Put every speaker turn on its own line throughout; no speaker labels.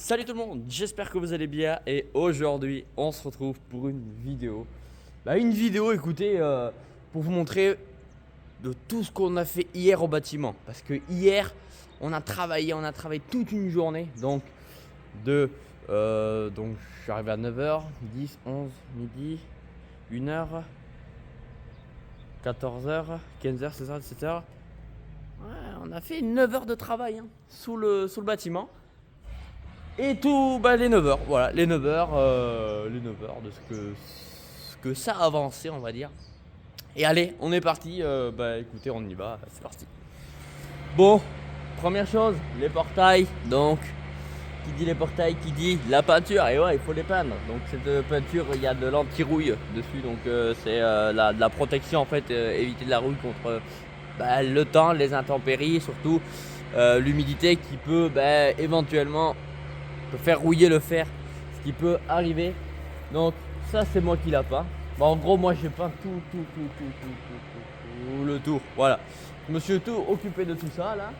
Salut tout le monde, j'espère que vous allez bien et aujourd'hui on se retrouve pour une vidéo. Écoutez, pour vous montrer de tout ce qu'on a fait hier au bâtiment. Parce que hier on a travaillé toute une journée. Donc je suis arrivé à 9h, 10, 11, midi, 1h, 14h, 15h, 16h, 17h. Ouais, on a fait 9 heures de travail sous le bâtiment. Et tout, les 9 heures, voilà, les 9 heures de ce que ça a avancé, on va dire. Et allez, on est parti, écoutez, on y va, c'est parti. Bon, première chose, les portails, donc, qui dit les portails, qui dit la peinture, et ouais, il faut les peindre. Donc cette peinture, il y a de l'anti-rouille dessus, donc c'est de la protection en fait, éviter de la rouille contre le temps, les intempéries, surtout l'humidité qui peut éventuellement faire rouiller le fer, ce qui peut arriver. Donc ça c'est moi qui l'a peint. En gros moi j'ai peint tout le tour. Voilà. Je me suis tout occupé de tout ça là.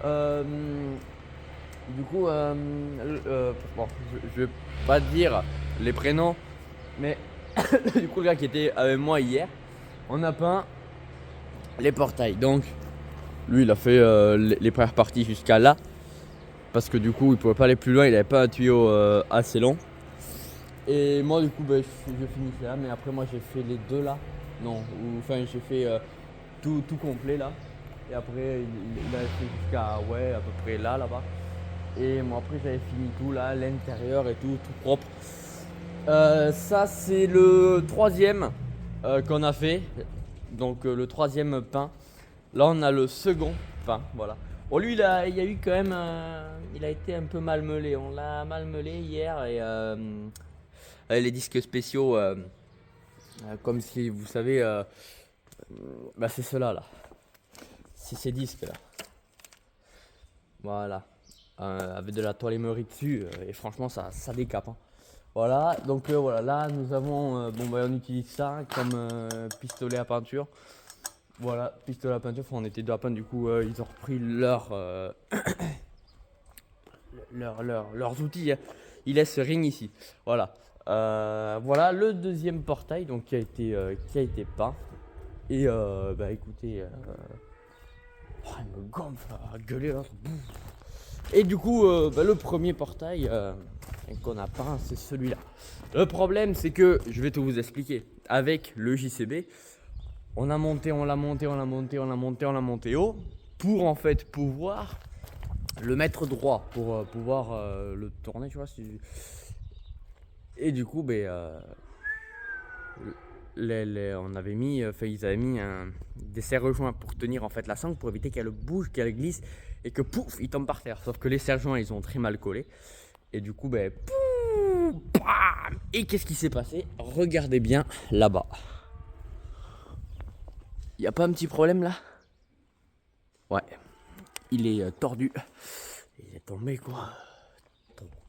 Euh, bon, je vais pas dire les prénoms, mais du coup le gars qui était avec moi hier, on a peint les portails. Donc lui il a fait les premières parties jusqu'à là. Parce que du coup il pouvait pas aller plus loin, il avait pas un tuyau assez long. Et moi du coup je finissais là, mais après moi j'ai fait les deux là. Non, j'ai fait tout complet là. Et après il a fait jusqu'à à peu près là-bas. Et moi après j'avais fini tout là, l'intérieur et tout propre. Ça c'est le troisième qu'on a fait. Donc le troisième peint. Là on a le second peint, voilà. Bon lui il y a eu quand même il a été un peu malmelé. On l'a malmelé hier et les disques spéciaux comme si vous savez c'est ceux-là là. C'est ces disques là. Voilà. Avec de la toile émeri dessus et franchement ça décape hein. Voilà, donc voilà, là nous avons on utilise ça comme pistolet à peinture. Voilà, pistolet à peinture, on était deux à peindre, du coup ils ont repris leurs outils. Hein. Ils laissent rien ici. Voilà. Voilà le deuxième portail donc, qui a été peint. Et écoutez, il me gonfle à gueuler là. Et du coup, le premier portail qu'on a peint, c'est celui-là. Le problème, c'est que, je vais tout vous expliquer. Avec le JCB, on l'a monté haut pour en fait pouvoir le mettre droit, pour pouvoir le tourner, tu vois. Et du coup, on avait mis, ils avaient mis des serre-joints pour tenir en fait la sangle, pour éviter qu'elle bouge, qu'elle glisse et que pouf, il tombe par terre. Sauf que les serre-joints, ils ont très mal collé. Et du coup, pouf, bam. Et qu'est-ce qui s'est passé? Regardez bien là-bas. Il n'y a pas un petit problème là? Ouais, il est tordu. Il est tombé quoi?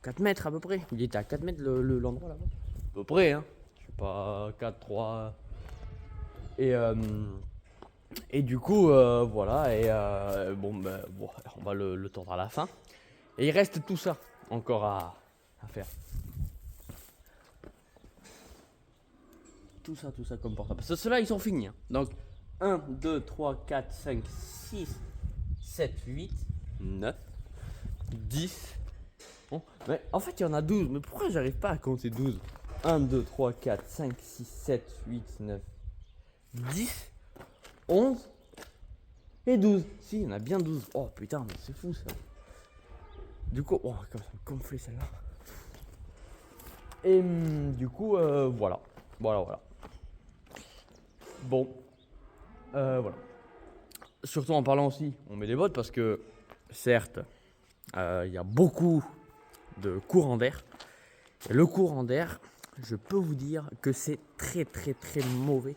4 mètres à peu près. Il était à 4 mètres l'endroit là-bas. À peu près, hein. Je sais pas, 4, 3. Et, euh, et du coup, voilà. Et on va le tordre à la fin. Et il reste tout ça encore à faire. Tout ça comme portable. Parce que ceux-là, ils sont finis. Hein. Donc, 1, 2, 3, 4, 5, 6, 7, 8, 9, 10. Bon, mais en fait, il y en a 12. Mais pourquoi j'arrive pas à compter 12? 1, 2, 3, 4, 5, 6, 7, 8, 9, 10, 11 et 12. Si, il y en a bien 12. Oh putain, mais c'est fou ça. Du coup, oh, ça me gonfler celle-là. Et du coup, voilà. Voilà. Bon, voilà. Surtout en parlant aussi, on met des bottes parce que, certes, il y a beaucoup de courant d'air. Et le courant d'air, je peux vous dire que c'est très mauvais.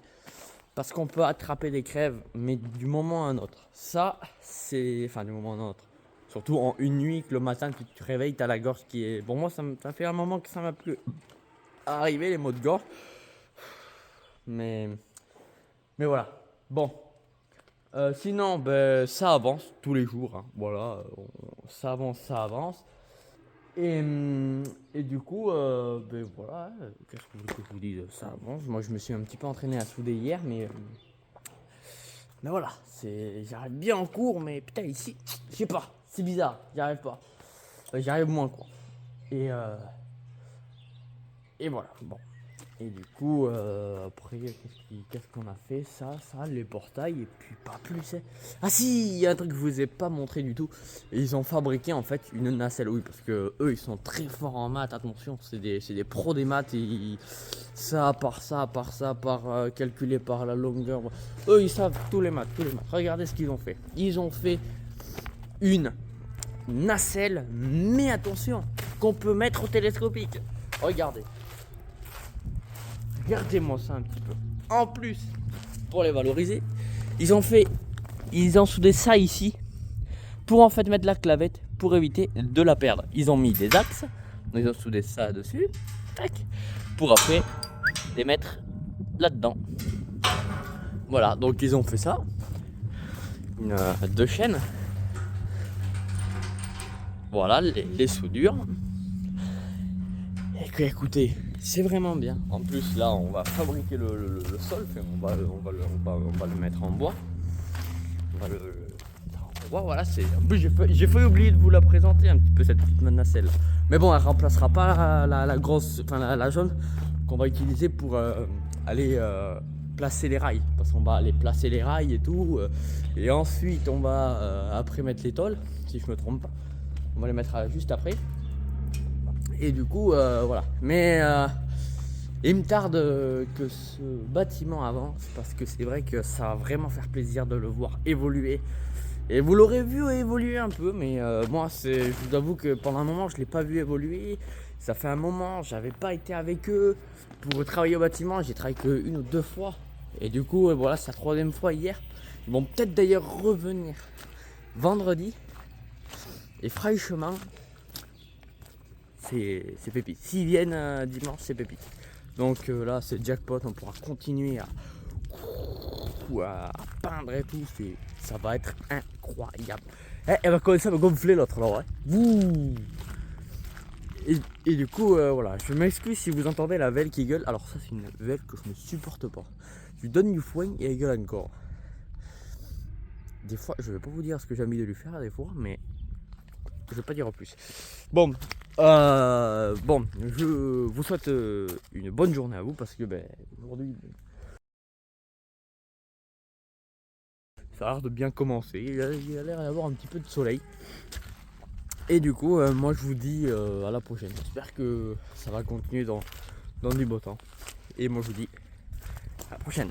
Parce qu'on peut attraper des crèves, mais du moment à un autre. Ça, c'est... Enfin, du moment à un autre. Surtout en une nuit, que le matin, que tu te réveilles, t'as la gorge qui est... Bon, moi, ça fait un moment que ça m'a plus arrivé, les maux de gorge. Mais voilà. Bon. Sinon, ça avance tous les jours. Hein. Voilà. Ça avance. Et du coup, ben voilà, qu'est-ce que vous voulez que je vous dise, ça avance. Moi, je me suis un petit peu entraîné à souder hier, mais voilà, j'arrive bien en cours, mais putain, ici, je sais pas, c'est bizarre, j'y arrive pas. J'y arrive moins, quoi. Et, euh, et voilà, bon. Et du coup, après, qu'est-ce qu'on a fait? Ça, les portails, et puis pas plus. Hein. Ah si, il y a un truc que je vous ai pas montré du tout. Ils ont fabriqué en fait une nacelle, oui, parce que eux, ils sont très forts en maths, attention, c'est des pros des maths, et ça, par calculé par la longueur. Eux, ils savent tous les maths, tous les maths. Regardez ce qu'ils ont fait. Ils ont fait une nacelle, mais attention, qu'on peut mettre au télescopique. Regardez. Regardez-moi ça un petit peu. En plus, pour les valoriser, ils ont soudé ça ici pour en fait mettre la clavette pour éviter de la perdre. Ils ont mis des axes, ils ont soudé ça dessus, tac, pour après les mettre là-dedans. Voilà, donc ils ont fait ça. Deux chaînes. Voilà, les soudures. Et que, écoutez, c'est vraiment bien. En plus, là, on va fabriquer le sol. On va le mettre en bois. On va le mettre en bois. Voilà, c'est. En plus, j'ai failli oublier de vous la présenter un petit peu cette petite nacelle. Mais bon, elle remplacera pas la grosse, enfin la jaune qu'on va utiliser pour aller placer les rails. Parce qu'on va aller placer les rails et tout. Et ensuite, on va après mettre les tôles, si je me trompe pas. On va les mettre juste après. Et du coup, voilà. Mais il me tarde que ce bâtiment avance parce que c'est vrai que ça va vraiment faire plaisir de le voir évoluer. Et vous l'aurez vu évoluer un peu, mais moi, je vous avoue que pendant un moment, je ne l'ai pas vu évoluer. Ça fait un moment, j'avais pas été avec eux pour travailler au bâtiment. J'ai travaillé qu'une ou deux fois. Et du coup, voilà, c'est la troisième fois hier. Ils vont peut-être d'ailleurs revenir vendredi. Et franchement, c'est pépite. S'ils viennent dimanche, c'est pépite. Donc là, c'est jackpot. On pourra continuer à peindre et tout. Ça va être incroyable. Elle va commencer à me gonfler l'autre là. Ouais. Et du coup, voilà. Je m'excuse si vous entendez la velle qui gueule. Alors, ça, c'est une velle que je ne supporte pas. Je lui donne du foin et elle gueule encore. Des fois, je vais pas vous dire ce que j'ai envie de lui faire, des fois, mais je vais pas dire en plus. Bon, je vous souhaite une bonne journée à vous parce que aujourd'hui, ça a l'air de bien commencer. Il a l'air d'y avoir un petit peu de soleil. Et du coup, moi je vous dis à la prochaine. J'espère que ça va continuer dans du beau temps. Et moi je vous dis à la prochaine.